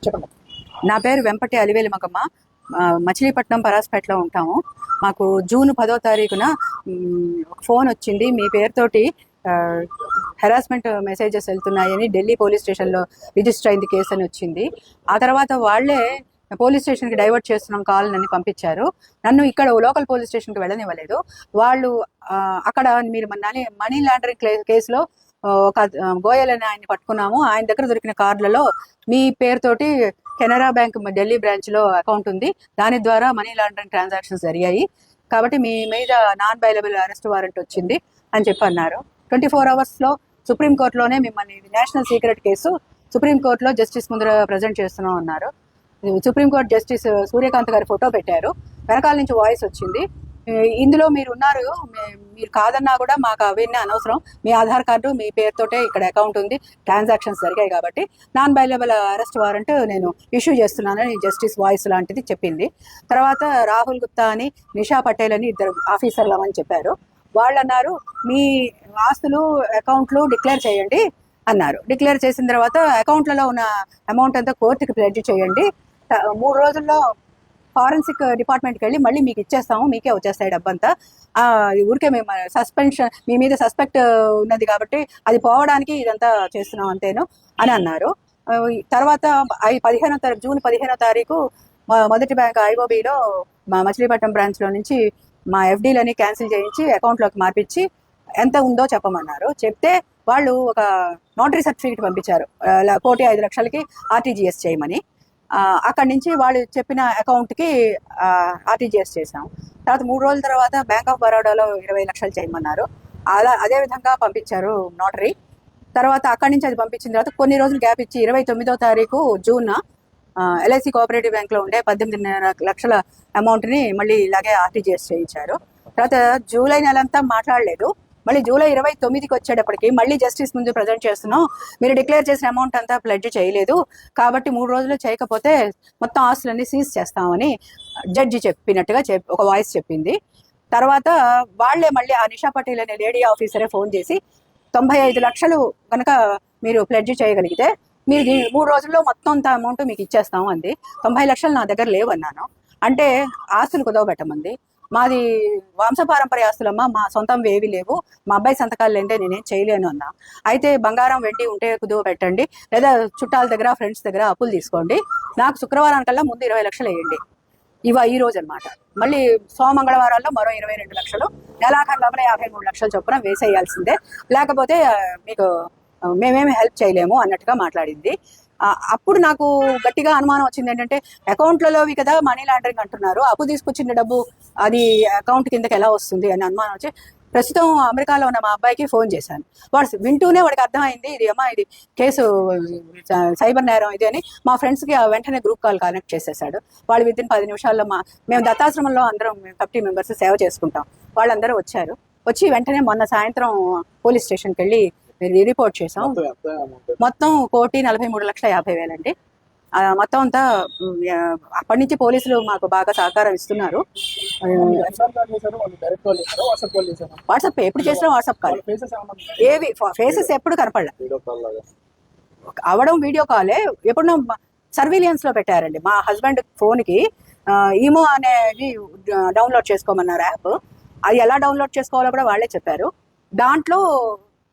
చెప్పండి. నా పేరు వెంపటి అలివేలి మగమ్మ. మచిలీపట్నం పరాస్పేటలో ఉంటాము. మాకు జూన్ 10వ తారీఖున ఫోన్ వచ్చింది, మీ పేరుతోటి హెరాస్మెంట్ మెసేజెస్ వెళ్తున్నాయని ఢిల్లీ పోలీస్ స్టేషన్లో రిజిస్టర్ అయింది కేసు అని వచ్చింది. ఆ తర్వాత వాళ్ళే పోలీస్ స్టేషన్కి డైవర్ట్ చేస్తున్నాం కాల్ అని పంపించారు. నన్ను ఇక్కడ లోకల్ పోలీస్ స్టేషన్కి వెళ్ళనివ్వలేదు. వాళ్ళు అక్కడ మీరు మనీ లాండరింగ్ కేసులో ఒక గోయల్ అని ఆయన్ని పట్టుకున్నాము, ఆయన దగ్గర దొరికిన కార్డులలో మీ పేరుతోటి కెనరా బ్యాంక్ ఢిల్లీ బ్రాంచ్లో అకౌంట్ ఉంది, దాని ద్వారా మనీ లాండరింగ్ ట్రాన్సాక్షన్స్ జరిగాయి, కాబట్టి మీ మీద నాన్ బైలబుల్ అరెస్ట్ వారెంట్ వచ్చింది అని చెప్పి అన్నారు. 24 అవర్స్లో సుప్రీంకోర్టులోనే మిమ్మల్ని నేషనల్ సీక్రెట్ కేసు సుప్రీంకోర్టులో జస్టిస్ ముందర ప్రజెంట్ చేస్తున్నాం అన్నారు. సుప్రీంకోర్టు జస్టిస్ సూర్యకాంత్ గారి ఫోటో పెట్టారు, వెనకాల నుంచి వాయిస్ వచ్చింది, ఇందులో మీరు ఉన్నారు, మీరు కాదన్నా కూడా మాకు అవన్నీ అనవసరం, మీ ఆధార్ కార్డు మీ పేరుతోటే ఇక్కడ అకౌంట్ ఉంది, ట్రాన్సాక్షన్స్ జరిగాయి కాబట్టి నాన్ బైలబుల్ అరెస్ట్ వారెంట్ నేను ఇష్యూ చేస్తున్నానని జస్టిస్ వాయిస్ లాంటిది చెప్పింది. తర్వాత రాహుల్ గుప్తా అని నిషా పటేల్ అని ఇద్దరు ఆఫీసర్లు అని చెప్పారు. వాళ్ళు అన్నారు, మీ ఆస్తులు అకౌంట్లు డిక్లేర్ చేయండి అన్నారు. డిక్లేర్ చేసిన తర్వాత అకౌంట్లలో ఉన్న అమౌంట్ అంతా కోర్టుకి ప్లెడ్జ్ చేయండి, 3 రోజుల్లో ఫారెన్సిక్ డిపార్ట్మెంట్కి వెళ్ళి మళ్ళీ మీకు ఇచ్చేస్తాము, మీకే వచ్చేస్తాయి డబ్బంతా, ఊరికే మేము సస్పెన్షన్ మీ మీద సస్పెక్ట్ ఉన్నది కాబట్టి అది పోవడానికి ఇదంతా చేస్తున్నాం అంతేను అని అన్నారు. తర్వాత జూన్ 15వ తారీఖు మొదటి బ్యాంక్ ఐఓబిలో మా మచిలీపట్నం బ్రాంచ్లో నుంచి మా ఎఫ్డీలని క్యాన్సిల్ చేయించి అకౌంట్లోకి మార్పించి ఎంత ఉందో చెప్పమన్నారు. చెప్తే వాళ్ళు ఒక నోటరీ సర్టిఫికేట్ పంపించారు, 1,05,00,000కి ఆర్టీజీఎస్ చేయమని. అక్కడి నుంచి వాళ్ళు చెప్పిన అకౌంట్కి ఆర్టీజీఎస్ చేసాం. తర్వాత 3 రోజుల తర్వాత బ్యాంక్ ఆఫ్ బరోడాలో 20 లక్షలు చేయమన్నారు, అదే విధంగా పంపించారు నోటరీ. తర్వాత అక్కడి నుంచి అది పంపించిన తర్వాత కొన్ని రోజులు గ్యాప్ ఇచ్చి 29వ తారీఖు జూన్ ఎల్ఐసి కోఆపరేటివ్ బ్యాంక్లో ఉండే 18.5 లక్షల అమౌంట్ని మళ్ళీ ఇలాగే ఆర్టీజీఎస్ చేయించారు. తర్వాత జూలై నెలంతా మాట్లాడలేదు, మళ్ళీ జూలై 29కి వచ్చేటప్పటికి మళ్ళీ జస్టిస్ ముందు ప్రజెంట్ చేస్తున్నాం, మీరు డిక్లేర్ చేసిన అమౌంట్ అంతా ప్లెడ్జ్ చేయలేదు కాబట్టి 3 రోజులు చేయకపోతే మొత్తం ఆస్తులన్నీ సీజ్ చేస్తామని జడ్జి చెప్పినట్టుగా ఒక వాయిస్ చెప్పింది. తర్వాత వాళ్లే మళ్ళీ ఆ నిషా పటేల్ అనే లేడీ ఆఫీసరే ఫోన్ చేసి 95 లక్షలు కనుక మీరు ప్లెడ్జ్ చేయగలిగితే మీరు 3 రోజుల్లో మొత్తం అంత అమౌంట్ మీకు ఇచ్చేస్తాం అంది. 90 లక్షలు నా దగ్గర లేవన్నాను. అంటే ఆస్తులు కుదవబెట్టమంది. మాది వంశపారంపర్య ఆస్తులమ్మ, మా సొంతం ఏవి లేవు, మా అబ్బాయి సంతకాలు లేంటే నేనేం చేయలేను అన్నా. అయితే బంగారం వెండి ఉంటే కుదువ పెట్టండి, లేదా చుట్టాల దగ్గర ఫ్రెండ్స్ దగ్గర అప్పులు తీసుకోండి, నాకు శుక్రవారానికల్లా ముందు 20 లక్షలు వేయండి, ఈ రోజు అనమాట. మళ్ళీ మంగళవారాల్లో మరో 22 లక్షలు, నెలాఖరు లోపల 53 లక్షల చొప్పున వేసేయాల్సిందే, లేకపోతే మీకు మేమేమి హెల్ప్ చేయలేము అన్నట్టుగా మాట్లాడింది. అప్పుడు నాకు గట్టిగా అనుమానం వచ్చింది, ఏంటంటే అకౌంట్లలోవి కదా మనీ లాండరింగ్ అంటున్నారు, అప్పు తీసుకొచ్చిన డబ్బు అది అకౌంట్ కిందకి ఎలా వస్తుంది అని అనుమానం వచ్చి ప్రస్తుతం అమెరికాలో ఉన్న మా అబ్బాయికి ఫోన్ చేశాను. వాడు వింటూనే వాడికి అర్థమైంది, ఇది కేసు సైబర్ నేరం ఇది అని. మా ఫ్రెండ్స్కి వెంటనే గ్రూప్ కాల్ కనెక్ట్ చేసేసాడు. వాళ్ళు వితిన్ 10 నిమిషాల్లో మేము దత్తాశ్రమంలో అందరం 50 మెంబర్స్ సేవ చేసుకుంటాం, వాళ్ళందరూ వచ్చారు. వచ్చి వెంటనే మొన్న సాయంత్రం పోలీస్ స్టేషన్కి వెళ్ళి రిపోర్ట్ చేసాం. మొత్తం 1,43,50,000 అండి. మొత్తం అంతా అప్పటి నుంచి పోలీసులు మాకు బాగా సహకారం ఇస్తున్నారు. వాట్సాప్ ఎప్పుడు చేసినా వాట్సాప్ కాల్, ఏవి ఫేసెస్ ఎప్పుడు కనపడలే, అవడం వీడియో కాలే. ఎప్పుడన్నా సర్వీలియన్స్ లో పెట్టారండి. మా హస్బెండ్ ఫోన్కి ఈమో అనేది డౌన్లోడ్ చేసుకోమన్నారు యాప్, అది ఎలా డౌన్లోడ్ చేసుకోవాలో కూడా వాళ్ళే చెప్పారు. దాంట్లో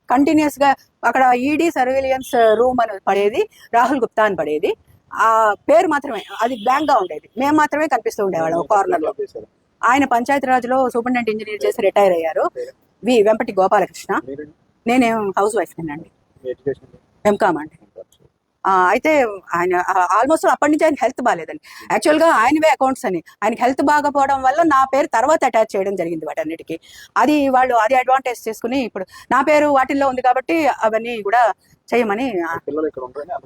కంటిన్యూస్ గా అక్కడ ఈడీ సర్వేలియన్స్ రూమ్ అని పడేది, రాహుల్ గుప్తా అని పడేది, ఆ పేరు మాత్రమే అది బ్లాంక్ గా ఉండేది, మేము మాత్రమే కనిపిస్తూ ఉండేవాళ్ళం కార్నర్ లో. ఆయన పంచాయతీరాజ్ లో సూపరింటెండెంట్ ఇంజనీర్ చేసి రిటైర్ అయ్యారు, వెంపటి గోపాలకృష్ణ. నేనేం హౌస్ వైఫ్ అండి, ఎంకామ్ అండి. అయితే ఆయన ఆల్మోస్ట్ అప్పటి నుంచి ఆయన హెల్త్ బాగాలేదండి. యాక్చువల్గా ఆయనవే అకౌంట్స్ అని, ఆయనకి హెల్త్ బాగపోవడం వల్ల నా పేరు తర్వాత అటాచ్ చేయడం జరిగింది వాటన్నిటికీ. వాళ్ళు అది అడ్వాంటేజ్ చేసుకుని ఇప్పుడు నా పేరు వాటిల్లో ఉంది కాబట్టి అవన్నీ కూడా చేయమని.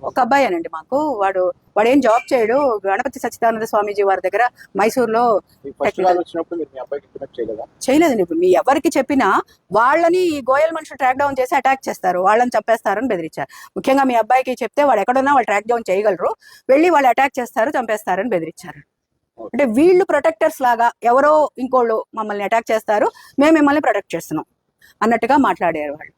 ఒక అబ్బాయేనండి మాకు, వాడు ఏం జాబ్ చేయడు, గణపతి సచ్చిదానంద స్వామీజీ వారి దగ్గర మైసూర్లో చేయలేదండి. ఇప్పుడు మీ ఎవరికి చెప్పినా వాళ్ళని ఈ గోయల్ మనుషులు ట్రాక్ డౌన్ చేసి అటాక్ చేస్తారు, వాళ్ళని చంపేస్తారని బెదిరించారు. ముఖ్యంగా మీ అబ్బాయికి చెప్తే వాడు ఎక్కడున్నా వాళ్ళు ట్రాక్ డౌన్ చేయగలరు, వెళ్ళి వాళ్ళు అటాక్ చేస్తారు, చంపేస్తారని బెదిరించారు. అంటే వీళ్ళు ప్రొటెక్టర్స్ లాగా ఎవరో ఇంకోళ్ళు మమ్మల్ని అటాక్ చేస్తారు, మేము మిమ్మల్ని ప్రొటెక్ట్ చేస్తున్నాం అన్నట్టుగా మాట్లాడారు వాళ్ళు.